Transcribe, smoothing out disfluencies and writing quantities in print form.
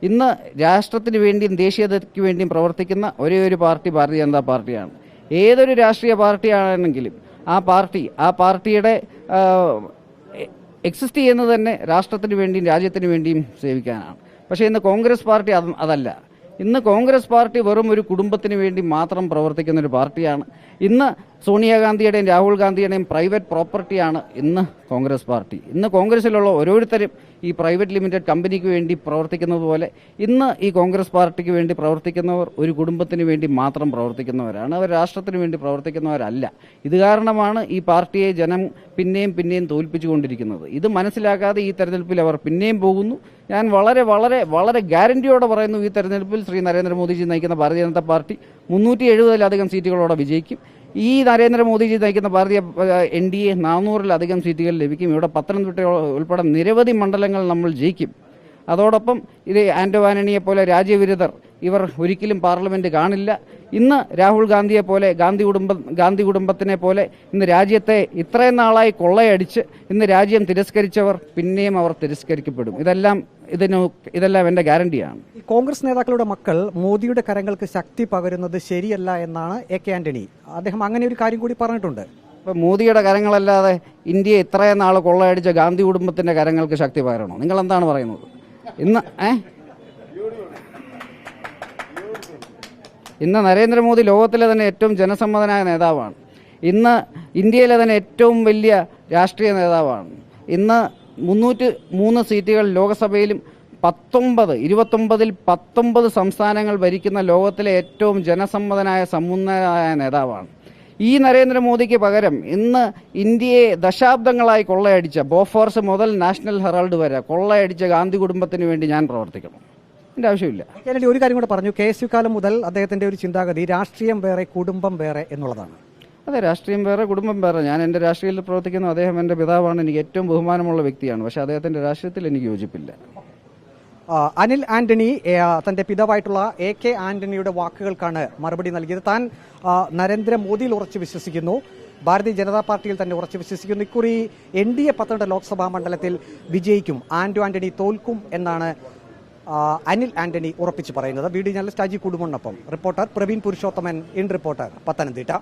ഇന്ന് രാഷ്ട്രത്തിന് വേണ്ടിയും ദേശീയതയ്ക്ക് വേണ്ടിയും പ്രവർത്തിക്കുന്ന ഒരേ ഒരു പാർട്ടി ഭാരതീയ ജനതാ പാർട്ടിയാണ്. ഏതൊരു രാഷ്ട്രീയ പാർട്ടിയാണെങ്കിലും ആ പാർട്ടിയുടെ എക്സിസ്റ്റ് ചെയ്യുന്നത് തന്നെ രാഷ്ട്രത്തിന് വേണ്ടിയും രാജ്യത്തിന് വേണ്ടിയും സേവിക്കാനാണ്. പക്ഷേ ഇന്ന് കോൺഗ്രസ് പാർട്ടി അതല്ല. ഇന്ന് കോൺഗ്രസ് പാർട്ടി വെറും ഒരു കുടുംബത്തിന് വേണ്ടി മാത്രം പ്രവർത്തിക്കുന്ന ഒരു പാർട്ടിയാണ്. ഇന്ന് സോണിയാഗാന്ധിയുടെയും രാഹുൽ ഗാന്ധിയുടെയും പ്രൈവറ്റ് പ്രോപ്പർട്ടിയാണ് ഇന്ന് കോൺഗ്രസ് പാർട്ടി. ഇന്ന് കോൺഗ്രസിലുള്ള ഓരോരുത്തരും ഈ പ്രൈവറ്റ് ലിമിറ്റഡ് കമ്പനിക്ക് വേണ്ടി പ്രവർത്തിക്കുന്നത് പോലെ ഇന്ന് ഈ കോൺഗ്രസ് പാർട്ടിക്ക് വേണ്ടി പ്രവർത്തിക്കുന്നവർ ഒരു കുടുംബത്തിന് വേണ്ടി മാത്രം പ്രവർത്തിക്കുന്നവരാണ്. അവർ രാഷ്ട്രത്തിന് വേണ്ടി പ്രവർത്തിക്കുന്നവരല്ല. ഇത് കാരണമാണ് ഈ പാർട്ടിയെ ജനം പിന്നെയും തോൽപ്പിച്ചുകൊണ്ടിരിക്കുന്നത്. ഇത് മനസ്സിലാക്കാതെ ഈ തെരഞ്ഞെടുപ്പിൽ അവർ പിന്നെയും പോകുന്നു. ഞാൻ വളരെ വളരെ വളരെ ഗ്യാരണ്ടിയോടെ പറയുന്നു, ഈ തെരഞ്ഞെടുപ്പിൽ ശ്രീ നരേന്ദ്രമോദിജി നയിക്കുന്ന ഭാരതീയ ജനതാ പാർട്ടി 370-ലധികം സീറ്റുകളോടെ വിജയിക്കും. ഈ നരേന്ദ്രമോദിജി നയിക്കുന്ന ഭാരതീയ NDA 400-ലധികം സീറ്റുകൾ ലഭിക്കും. ഇവിടെ പത്തനംതിട്ട ഉൾപ്പെടെ നിരവധി മണ്ഡലങ്ങൾ നമ്മൾ ജയിക്കും. അതോടൊപ്പം ഇത് ആന്റോ ആന്റണിയെ പോലെ രാജ്യവിരുദ്ധർ ഇവർ ഒരിക്കലും പാർലമെന്റ് കാണില്ല. ഇന്ന് രാഹുൽ ഗാന്ധിയെ പോലെ ഗാന്ധി കുടുംബത്തിനെ പോലെ ഇന്ന് രാജ്യത്തെ ഇത്രയും നാളായി കൊള്ളയടിച്ച് ഇന്ന് രാജ്യം തിരസ്കരിച്ചവർ പിന്നെയും അവർ തിരസ്കരിക്കപ്പെടും. ഇതെല്ലാം എൻ്റെ ഗ്യാരണ്ടിയാണ്. കോൺഗ്രസ് നേതാക്കളുടെ മക്കൾ മോദിയുടെ കരങ്ങൾക്ക് ശക്തി പകരുന്നത് ശരിയല്ല എന്നാണ് AK ആന്റണി. അദ്ദേഹം അങ്ങനെ ഒരു കാര്യം കൂടി പറഞ്ഞിട്ടുണ്ട്. ഇപ്പം മോദിയുടെ കരങ്ങളല്ലാതെ ഇന്ത്യയെ ഇത്രയും നാൾ കൊള്ളയടിച്ച ഗാന്ധി കുടുംബത്തിന്റെ കരങ്ങൾക്ക് ശക്തി പകരണോ? നിങ്ങൾ എന്താണ് പറയുന്നത്? ഇന്ന് നരേന്ദ്രമോദി ലോകത്തിലെ തന്നെ ഏറ്റവും ജനസമ്മതനായ നേതാവാണ്. ഇന്ന് ഇന്ത്യയിലെ തന്നെ ഏറ്റവും വലിയ രാഷ്ട്രീയ നേതാവാണ്. ഇന്ന് 303 സീറ്റുകൾ ലോകസഭയിലും 19 സംസ്ഥാനങ്ങൾ ഭരിക്കുന്ന ലോകത്തിലെ ഏറ്റവും ജനസമ്മതനായ സമുന്നതനായ നേതാവാണ്. ഈ നരേന്ദ്രമോദിക്ക് പകരം ഇന്ന് ഇന്ത്യയെ ദശാബ്ദങ്ങളായി കൊള്ളയടിച്ച ബോഫോർസ് മുതൽ നാഷണൽ ഹെറാൾഡ് വരെ കൊള്ളയടിച്ച ഗാന്ധി കുടുംബത്തിന് വേണ്ടി ഞാൻ പ്രവർത്തിക്കണം. എൻ്റെ ആവശ്യമില്ല. ഒരു കാര്യം കൂടെ പറഞ്ഞു, KSU കാലം മുതൽ അദ്ദേഹത്തിന്റെ ഒരു ചിന്താഗതി രാഷ്ട്രീയം വേറെ കുടുംബം വേറെ എന്നുള്ളതാണ്. അതെ, രാഷ്ട്രീയം വേറെ കുടുംബം വേറെ. ഞാൻ എൻ്റെ രാഷ്ട്രീയത്തിൽ പ്രവർത്തിക്കുന്നു. അദ്ദേഹം എൻ്റെ പിതാവാണ്. എനിക്ക് ഏറ്റവും ബഹുമാനമുള്ള വ്യക്തിയാണ്. പക്ഷേ അദ്ദേഹത്തിൻ്റെ രാഷ്ട്രീയത്തിൽ എനിക്ക് യോജിപ്പില്ല. അനിൽ ആന്റണി തന്റെ പിതാവായിട്ടുള്ള AK ആന്റണിയുടെ വാക്കുകൾക്കാണ് മറുപടി നൽകിയത്. താൻ നരേന്ദ്രമോദിയിൽ ഉറച്ചു വിശ്വസിക്കുന്നു, ഭാരതീയ ജനതാ പാർട്ടിയിൽ തന്നെ ഉറച്ചു വിശ്വസിക്കുന്നു. ഇക്കുറി NDA 12 ലോക്സഭാ മണ്ഡലത്തിൽ വിജയിക്കും, ആന്റണി തോൽക്കും എന്നാണ് അനിൽ ആന്റണി ഉറപ്പിച്ചു പറയുന്നത്. വീഡിയോ ജേർണലിസ്റ്റ് അജി കുടുംബനൊപ്പം reporter Praveen Purushothaman, in reporter, Pathanamthitta.